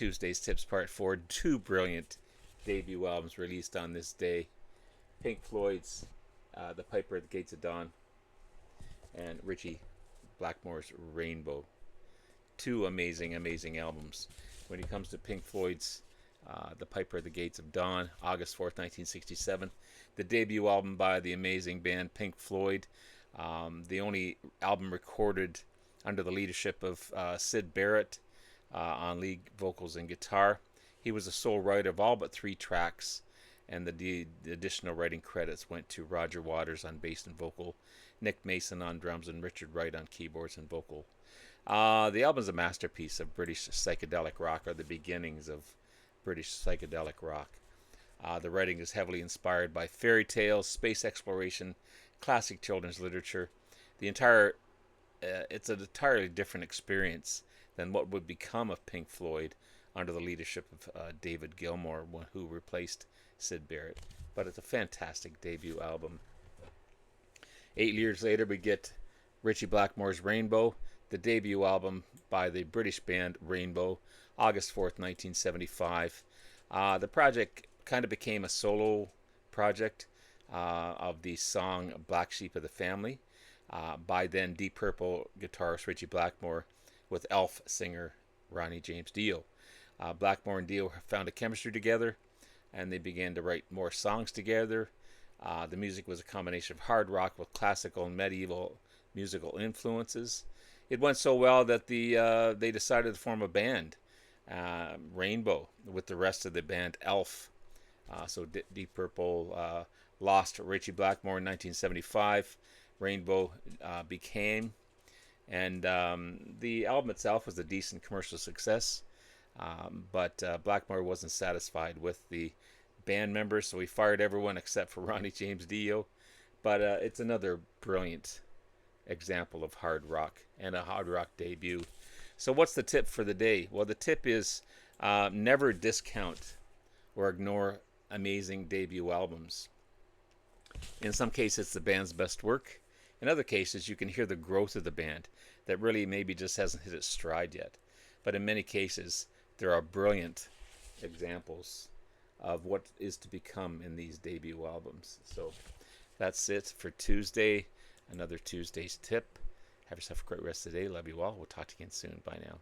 Tuesday's Tips Part 4. Two brilliant debut albums released on this day. Pink Floyd's The Piper at the Gates of Dawn and Ritchie Blackmore's Rainbow. Two amazing, amazing albums. When it comes to Pink Floyd's The Piper at the Gates of Dawn, August 4th, 1967, the debut album by the amazing band Pink Floyd, the only album recorded under the leadership of Syd Barrett on lead vocals and guitar. He was the sole writer of all but 3 tracks, and the additional writing credits went to Roger Waters on bass and vocal, Nick Mason on drums, and Richard Wright on keyboards and vocal. The album is a masterpiece of British psychedelic rock, or the beginnings of British psychedelic rock. The writing is heavily inspired by fairy tales, space exploration, classic children's literature. It's an entirely different experience than what would become of Pink Floyd under the leadership of David Gilmour, who replaced Syd Barrett. But it's a fantastic debut album. 8 years later, we get Ritchie Blackmore's Rainbow, the debut album by the British band Rainbow, August 4th, 1975. The project kind of became a solo project of the song Black Sheep of the Family by then Deep Purple guitarist Ritchie Blackmore with Elf singer Ronnie James Dio. Blackmore and Dio found a chemistry together, and they began to write more songs together. The music was a combination of hard rock with classical and medieval musical influences. It went so well that they decided to form a band, Rainbow, with the rest of the band Elf. So Deep Purple lost Ritchie Blackmore in 1975. Rainbow became, and the album itself was a decent commercial success. But Blackmore wasn't satisfied with the band members, so he fired everyone except for Ronnie James Dio. But it's another brilliant example of hard rock and a hard rock debut. So what's the tip for the day? Well, the tip is never discount or ignore amazing debut albums. In some cases, it's the band's best work. In other cases, you can hear the growth of the band that really maybe just hasn't hit its stride yet. But in many cases, there are brilliant examples of what is to become in these debut albums. So that's it for Tuesday. Another Tuesday's tip. Have yourself a great rest of the day. Love you all. We'll talk to you again soon. Bye now.